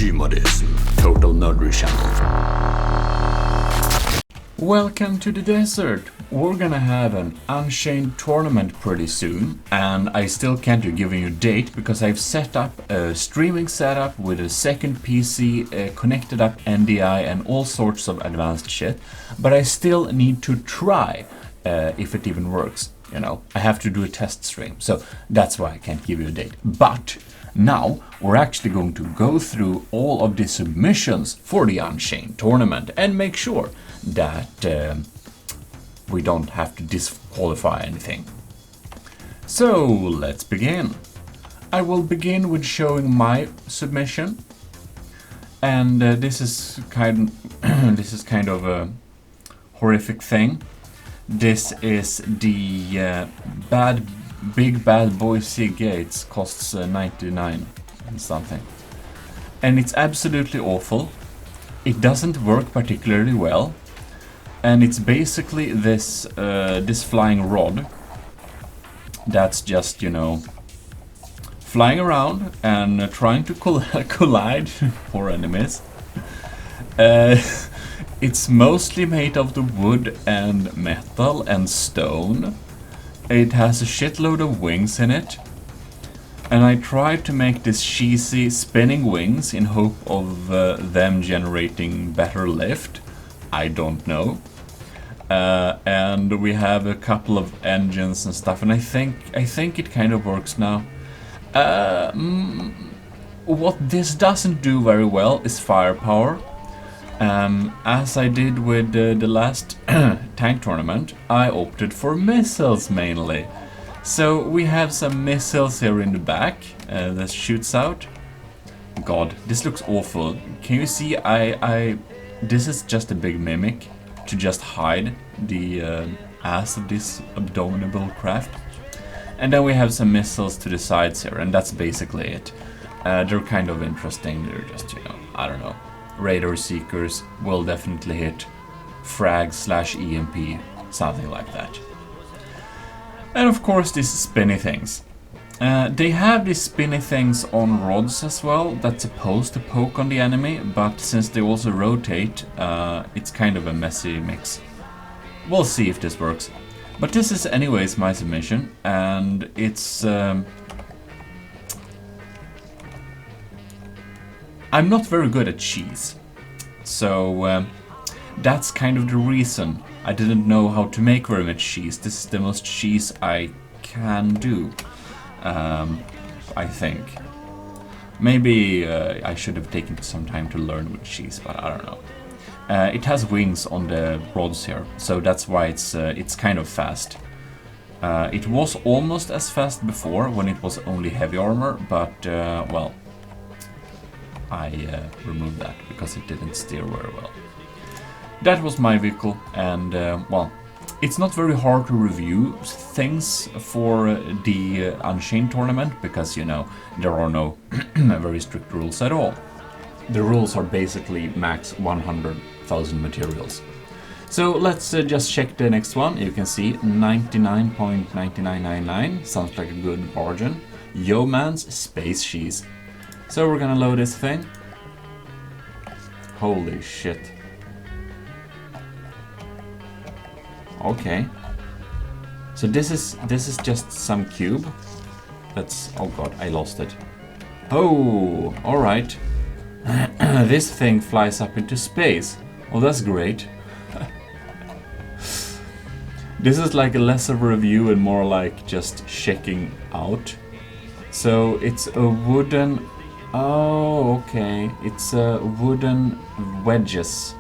Total Nerdry Channel. Welcome to the desert. We're gonna have an Unchained tournament pretty soon, and I still can't give you a date because I've set up a streaming setup with a second PC, connected up NDI and all sorts of advanced shit, but I still need to try if it even works. You know, I have to do a test stream, so that's why I can't give you a date. But now we're actually going to go through all of the submissions for the Unchained tournament and make sure that we don't have to disqualify anything. So let's begin. I will begin with showing my submission, and this is kind of a horrific thing. This is the Big Bad Boy Sig Gates, costs 99 and something. And it's absolutely awful. It doesn't work particularly well. And it's basically this this flying rod that's just, you know, flying around and trying to collide for enemies. It's mostly made of the wood and metal and stone. It has a shitload of wings in it. And I tried to make this cheesy spinning wings in hope of them generating better lift. I don't know. And we have a couple of engines and stuff, and I think it kind of works now. What this doesn't do very well is firepower. As I did with the last tank tournament, I opted for missiles mainly. So we have some missiles here in the back that shoots out. God, this looks awful. Can you see? This is just a big mimic to just hide the ass of this abominable craft. And then we have some missiles to the sides here, and that's basically it. They're kind of interesting. They're just, you know, I don't know. Radar seekers will definitely hit frag/EMP, something like that. And of course these spinny things. They have these spinny things on rods as well that's supposed to poke on the enemy, but since they also rotate, it's kind of a messy mix. We'll see if this works. But this is anyways my submission, and it's... I'm not very good at cheese, so that's kind of the reason I didn't know how to make very much cheese. This is the most cheese I can do, I think. Maybe I should have taken some time to learn with cheese, but I don't know. It has wings on the rods here, so that's why it's kind of fast. It was almost as fast before when it was only heavy armor, but well, I removed that because it didn't steer very well. That was my vehicle, and well, it's not very hard to review things for the Unchained tournament because, you know, there are no very strict rules at all. The rules are basically max 100,000 materials. So let's just check the next one. You can see 99.9999 sounds like a good bargain. Yo man's space cheese. So we're gonna load this thing. Holy shit. Okay. So this is just some cube. That's, oh god, I lost it. Oh, all right. This thing flies up into space. Oh, that's great. This is like a less of a review and more like just checking out. So it's a wooden... Oh, okay. It's wooden wedges.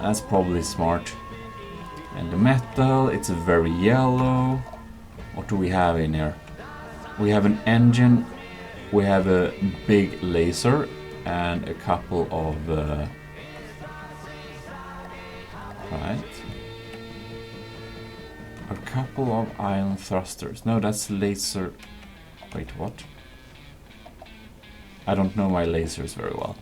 That's probably smart. And the metal, it's very yellow. What do we have in here? We have an engine. We have a big laser and a couple of... right. A couple of ion thrusters. No, that's laser... Wait, what? I don't know my lasers very well.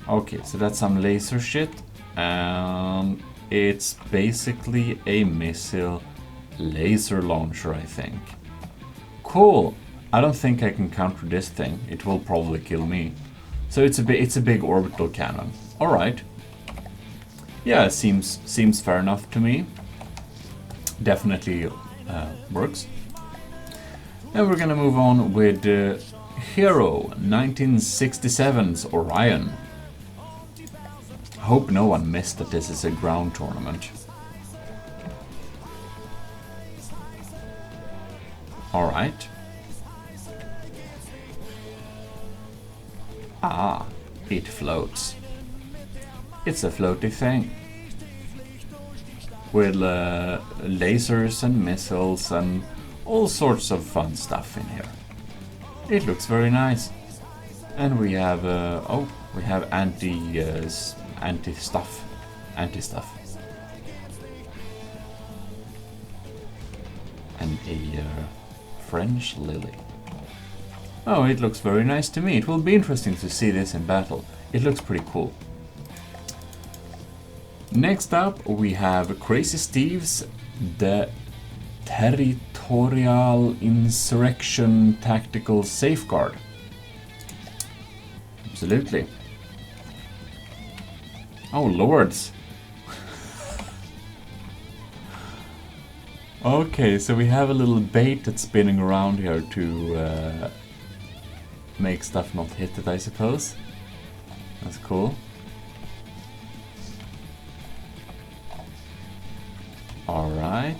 Okay, so that's some laser shit, and it's basically a missile laser launcher, I think. Cool! I don't think I can counter this thing. It will probably kill me. So it's a big orbital cannon. All right. Yeah, it seems fair enough to me. Definitely works. And we're gonna move on with Hero 1967's Orion. Hope no one missed that this is a ground tournament. All right. Ah, it floats. It's a floaty thing. With lasers and missiles and all sorts of fun stuff in here. It looks very nice. And we have we have anti stuff. And a French lily. Oh, it looks very nice to me. It will be interesting to see this in battle. It looks pretty cool. Next up, we have Crazy Steve's The Territorial Insurrection Tactical Safeguard. Absolutely. Oh, lords. Okay, so we have a little bait that's spinning around here to make stuff not hit it, I suppose. That's cool. Alright.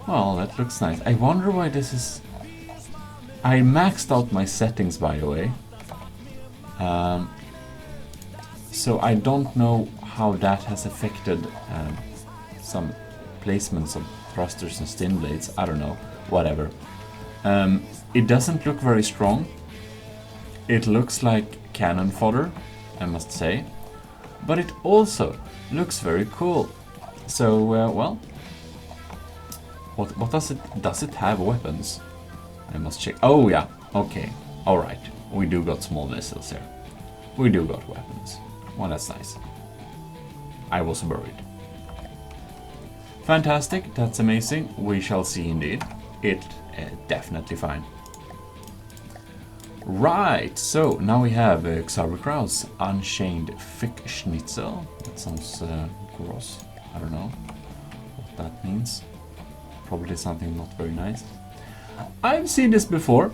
Well, that looks nice. I wonder why this is... I maxed out my settings, by the way. So I don't know how that has affected some placements of thrusters and stin blades. I don't know. Whatever. It doesn't look very strong. It looks like cannon fodder, I must say. But it also looks very cool. So, well... What does it have weapons? I must check. Oh yeah, okay, alright. We do got small missiles here. We do got weapons. Well, that's nice. I was worried. Fantastic, that's amazing. We shall see indeed. It definitely fine. Right, so now we have Sauerkraut's Unchained Fick Schnitzel. That sounds gross. I don't know what that means. Probably something not very nice. I've seen this before.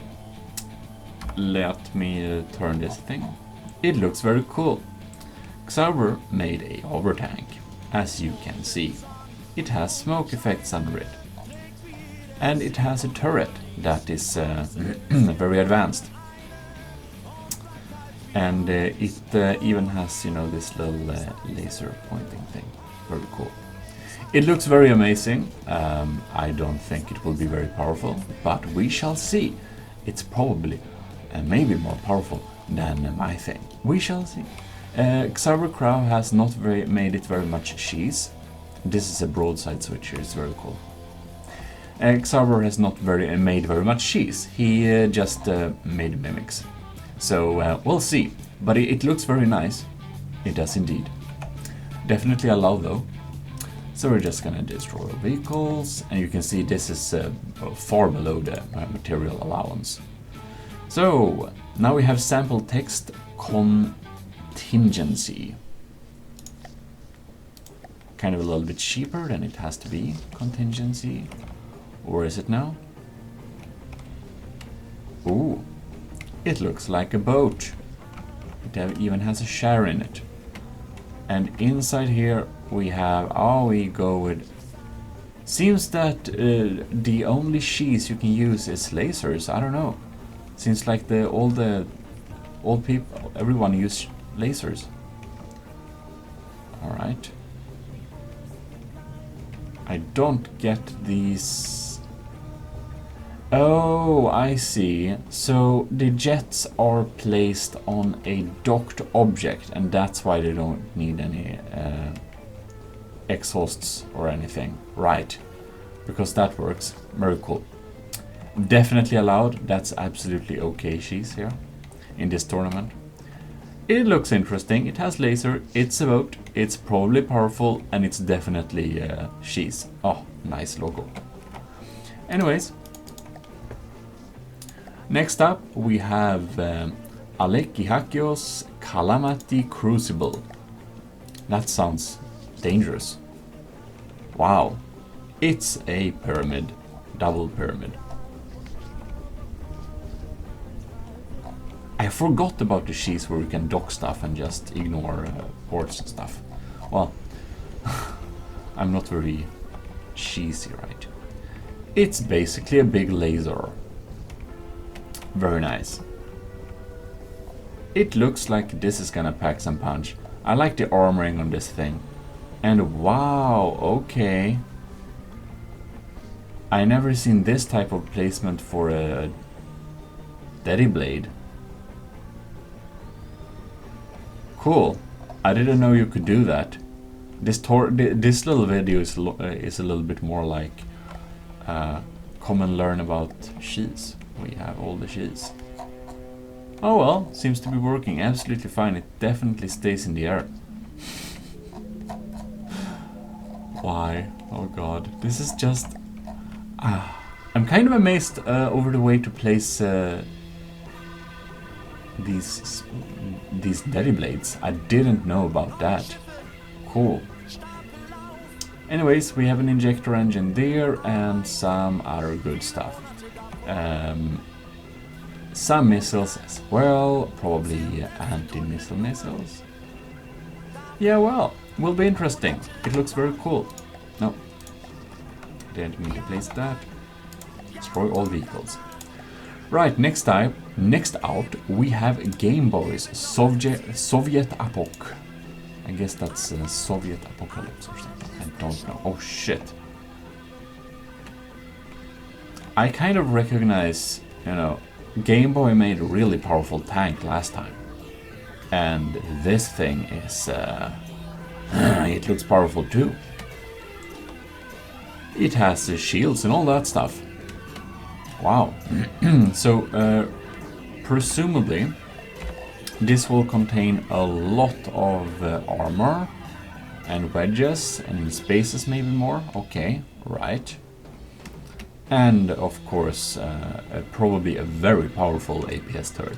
Let me turn this thing. It looks very cool. Sauer made a hover tank, as you can see. It has smoke effects under it. And it has a turret that is very advanced. And it even has, you know, this little laser pointing thing. Very cool. It looks very amazing. I don't think it will be very powerful, but we shall see. It's probably maybe more powerful than my thing. We shall see. Sauerkraut has not made it very much cheese. This is a broadside switcher. It's very cool. Sauer has not made very much cheese. He just made mimics. So we'll see. But it looks very nice. It does indeed. Definitely allowed though. So we're just gonna destroy vehicles, and you can see this is far below the material allowance. So now we have sample text contingency. Kind of a little bit cheaper than it has to be, contingency. Or is it now? Ooh, it looks like a boat. It even has a share in it. And inside here we have, we go with, seems that the only cheese you can use is lasers. I don't know. Seems like all the old people, everyone use lasers. All right. I don't get these. Oh, I see. So the jets are placed on a docked object, and that's why they don't need any exhausts or anything. Right. Because that works. Very cool. Definitely allowed. That's absolutely okay cheese here in this tournament. It looks interesting. It has laser. It's a boat. It's probably powerful, and it's definitely cheese. Oh, nice logo. Anyways. Next up, we have Aleki Crucible. That sounds dangerous. Wow. It's a pyramid. Double pyramid. I forgot about the sheets where you can dock stuff and just ignore ports and stuff. Well, I'm not very cheesy, right? It's basically a big laser. Very nice. It looks like this is gonna pack some punch. I like the armoring on this thing. And wow, okay. I never seen this type of placement for a Daddy Blade. Cool. I didn't know you could do that. This little video is a little bit more like come and learn about sheets. We have all the sheets. Oh well, seems to be working absolutely fine. It definitely stays in the air. Why? Oh god, this is just... I'm kind of amazed over the way to place these Daddy Blades. I didn't know about that. Cool. Anyways, we have an injector engine there and some other good stuff. Some missiles as well, probably anti-missile missiles. Yeah, well, will be interesting. It looks very cool. No, didn't mean to place that. Destroy all vehicles. Right, next out, we have Gameboy's Soviet Apoc. I guess that's Soviet Apocalypse or something. I don't know. Oh shit. I kind of recognize, you know, Game Boy made a really powerful tank last time. And this thing is... it looks powerful too. It has shields and all that stuff. Wow. So, presumably, this will contain a lot of armor and wedges and spaces, maybe more. Okay, right. And of course, probably a very powerful APS turret.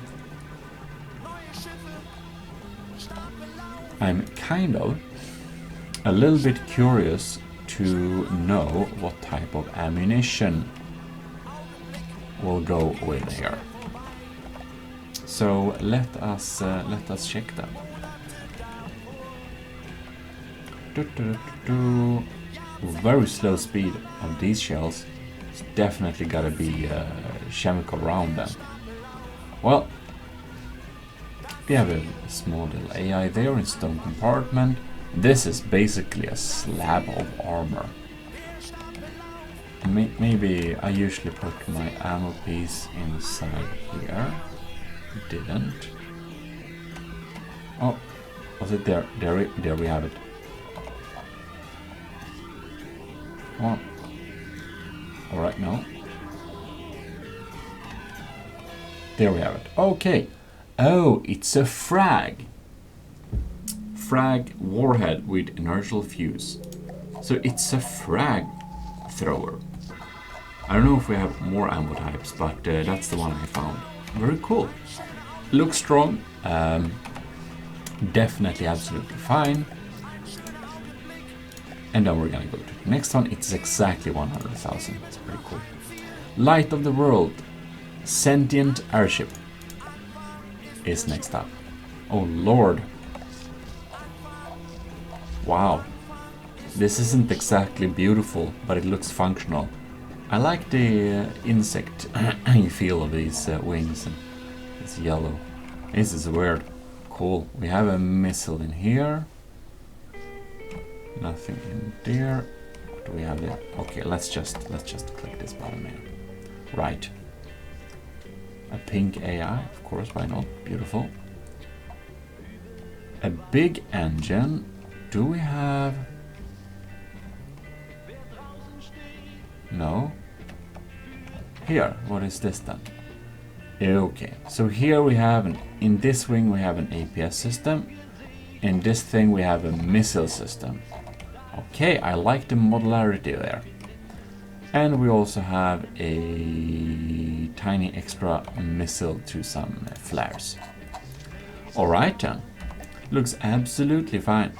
I'm kind of a little bit curious to know what type of ammunition will go with here. So let us check that. Very slow speed of these shells. It's definitely gotta be chemical round then. Well, we have a small little AI there in stone compartment. This is basically a slab of armor. Maybe I usually put my ammo piece inside here. Didn't. Oh, was it there? There we have it. Come on. Alright, no. There we have it. Okay. Oh, it's a frag. Frag warhead with inertial fuse. So it's a frag thrower. I don't know if we have more ammo types, but that's the one I found. Very cool. Looks strong. Definitely absolutely fine. And then we're gonna go to the next one. It's exactly 100,000. It's pretty cool. Light of the World. Sentient airship is next up. Oh lord. Wow. This isn't exactly beautiful, but it looks functional. I like the insect feel of these wings. And it's yellow. This is weird. Cool. We have a missile in here. Nothing in there. What do we have there? Okay, let's just click this button here. Right. A pink AI, of course, why not? Beautiful. A big engine. Do we have... No. Here, what is this then? Okay, so here we have in this wing we have an APS system. In this thing we have a missile system. Okay, I like the modularity there. And we also have a tiny extra missile to some flares. Alright then. Looks absolutely fine.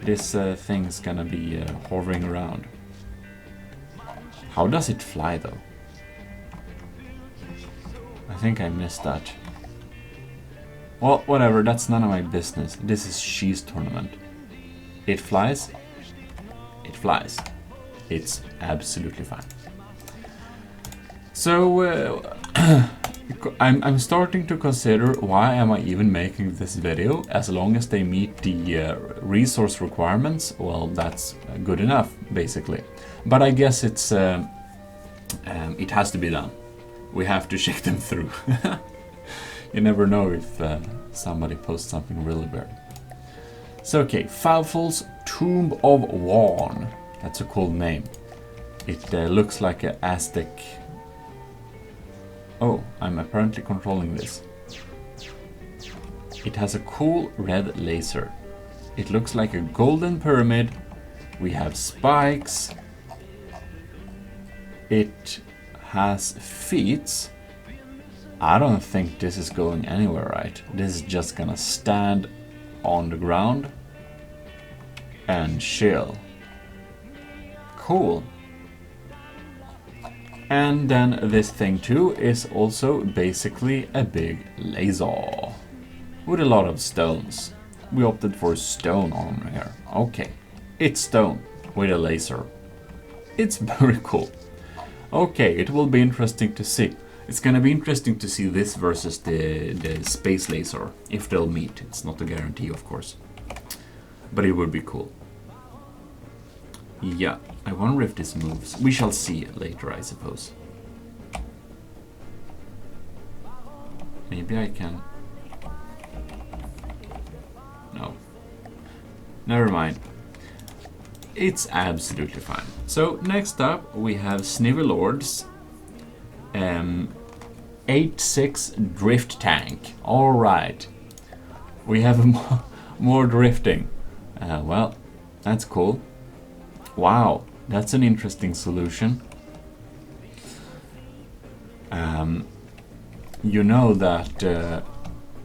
This thing's gonna be hovering around. How does it fly though? I think I missed that. Well, whatever, that's none of my business. This is She's tournament. It flies. It flies. It's absolutely fine. So, I'm starting to consider why am I even making this video. As long as they meet the resource requirements, well, that's good enough, basically. But I guess it's it has to be done. We have to check them through. You never know if somebody posts something really weird. So, okay, Falful's Tomb of Warn. That's a cool name. It looks like an Aztec. Oh, I'm apparently controlling this. It has a cool red laser. It looks like a golden pyramid. We have spikes. It has feet. I don't think this is going anywhere, right? This is just gonna stand on the ground and chill. Cool. And then this thing too is also basically a big laser with a lot of stones. We opted for stone armor here. Okay, it's stone with a laser. It's very cool. Okay, it will be interesting to see. It's gonna be interesting to see this versus the space laser, if they'll meet. It's not a guarantee, of course, but it would be cool. Yeah, I wonder if this moves. We shall see later, I suppose. Maybe I can... No. Never mind. It's absolutely fine. So, next up, we have Sniverlords. 8-6 drift tank. Alright. We have more drifting. Well, that's cool. Wow, that's an interesting solution. You know that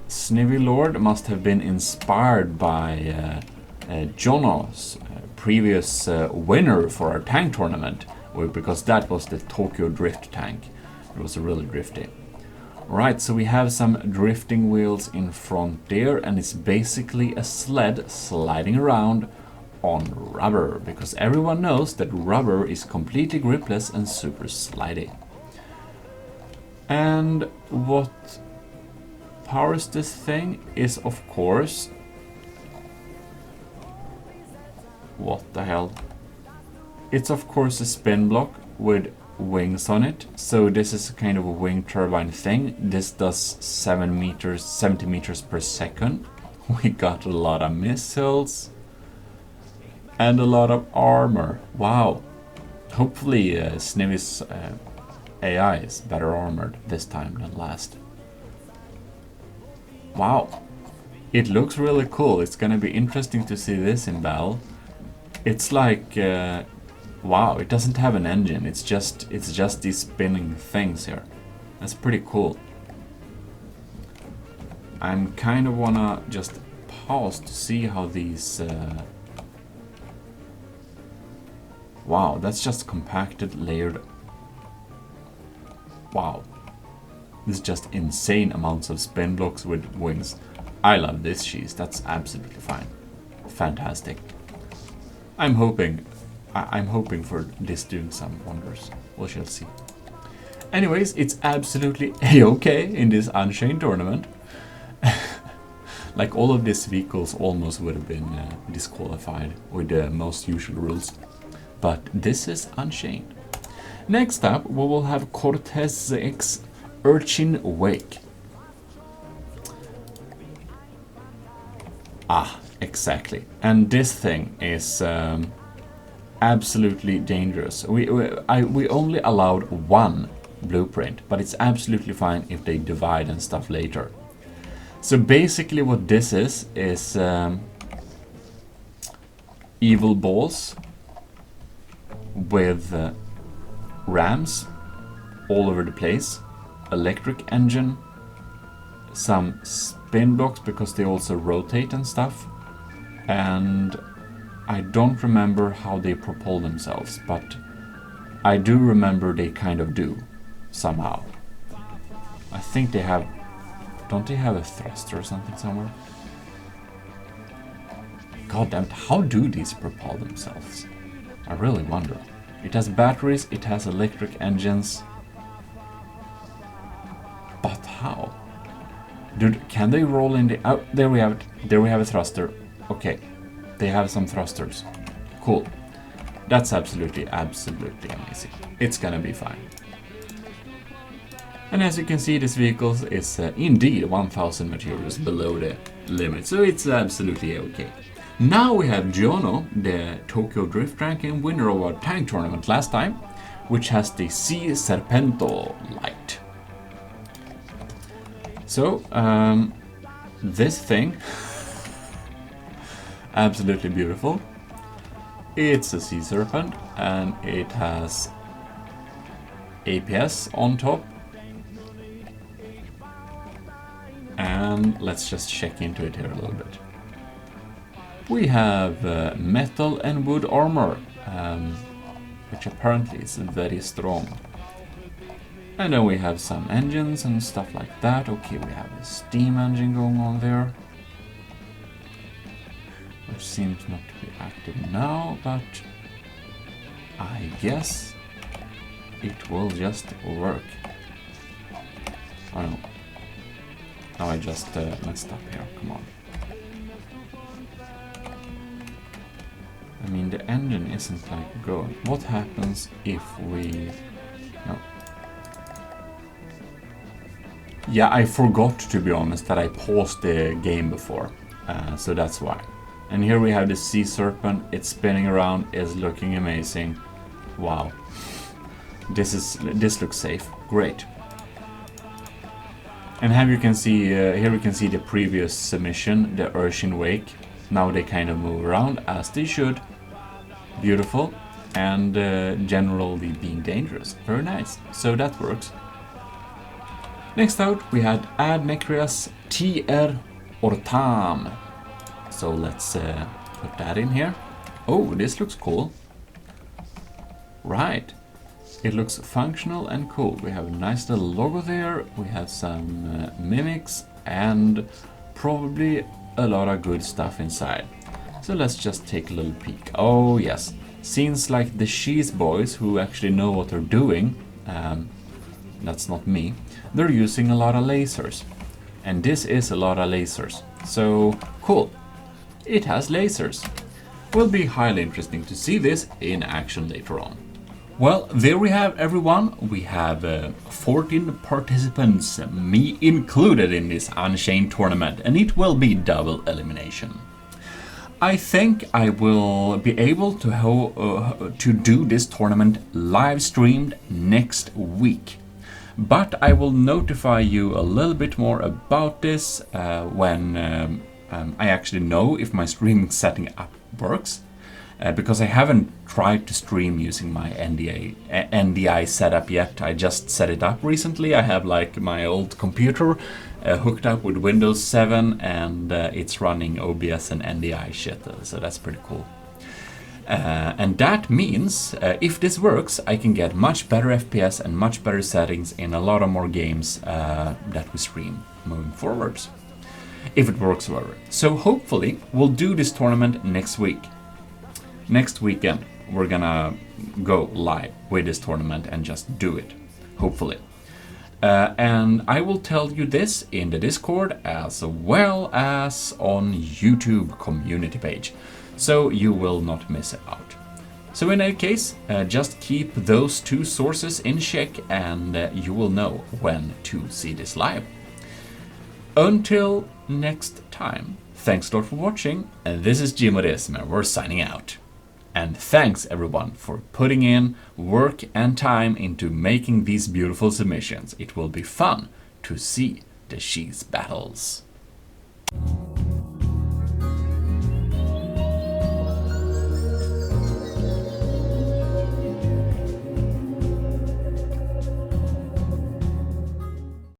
Sniverlord must have been inspired by Jono's previous winner for our tank tournament, because that was the Tokyo drift tank. It was really drifty. Right, so we have some drifting wheels in front there, and it's basically a sled sliding around on rubber, because everyone knows that rubber is completely gripless and super slidey. And what powers this thing is, of course... What the hell? It's of course a spin block with wings on it. So this is a kind of a wind turbine thing. This does 70 meters per second. We got a lot of missiles. And a lot of armor. Wow. Hopefully Snivy's AI is better armored this time than last. Wow. It looks really cool. It's gonna be interesting to see this in battle. It's like... wow, it doesn't have an engine. It's just these spinning things here. That's pretty cool. I'm kind of wanna just pause to see how these... Wow, that's just compacted, layered. Wow. This is just insane amounts of spin blocks with wings. I love this cheese. That's absolutely fine. Fantastic. I'm hoping for this doing some wonders. We shall see. Anyways, it's absolutely a-okay in this Unchained tournament. Like all of these vehicles almost would have been disqualified with the most usual rules. But this is Unchained. Next up, we will have Cortez X Urchin Wake. Ah, exactly. And this thing is absolutely dangerous. We only allowed one blueprint, but it's absolutely fine if they divide and stuff later. So basically what this is evil balls with rams all over the place, electric engine, some spin blocks because they also rotate and stuff, and I don't remember how they propel themselves, but I do remember they kind of do, somehow. I think they have... Don't they have a thruster or something somewhere? God damn it, how do these propel themselves? I really wonder. It has batteries, it has electric engines. But how? Dude, can they roll in the... Oh, there we have it. There we have a thruster. Okay. They have some thrusters. Cool. That's absolutely amazing. It's gonna be fine. And as you can see, this vehicle is indeed 1000 materials below the limit, so it's absolutely okay. Now we have Jono, the Tokyo Drift ranking winner of our tank tournament last time, which has the C Serpento light. So, this thing, absolutely beautiful. It's a sea serpent and it has APS on top. And let's just check into it here a little bit. We have metal and wood armor, which apparently is very strong. And then we have some engines and stuff like that. Okay, we have a steam engine going on there, which seems not to be active now, but I guess it will just work. I don't know. Oh, I just messed up here, come on. I mean, the engine isn't like going. What happens if we... No. Yeah, I forgot, to be honest, that I paused the game before. So that's why. And here we have the sea serpent. It's spinning around, it's looking amazing. Wow. This looks safe. Great. And here you can see the previous submission, the urchin wake. Now they kind of move around as they should. Beautiful, and generally being dangerous. Very nice. So that works. Next out we had add necrost TR or Tram. So let's put that in here. Oh, this looks cool. Right. It looks functional and cool. We have a nice little logo there. We have some mimics and probably a lot of good stuff inside. So let's just take a little peek. Oh yes, seems like the Cheese Boys, who actually know what they're doing, that's not me, they're using a lot of lasers. And this is a lot of lasers. So cool. It has lasers. Will be highly interesting to see this in action later on. Well, there we have everyone. We have 14 participants, me included, in this Unchained tournament, and it will be double elimination. I think I will be able to do this tournament live streamed next week. But I will notify you a little bit more about this when I actually know if my streaming setting up works. Because I haven't tried to stream using my NDI setup yet. I just set it up recently. I have like my old computer hooked up with Windows 7 and it's running OBS and NDI shit, so that's pretty cool. And that means if this works, I can get much better FPS and much better settings in a lot of more games that we stream moving forwards. If it works, however. So hopefully we'll do this tournament next week. Next weekend, we're gonna go live with this tournament and just do it, hopefully. And I will tell you this in the Discord as well as on YouTube community page, so you will not miss out. So in any case, just keep those two sources in check and you will know when to see this live. Until next time, thanks a lot for watching, and this is Gameboy, and we're signing out. And thanks everyone for putting in work and time into making these beautiful submissions. It will be fun to see the cheese battles.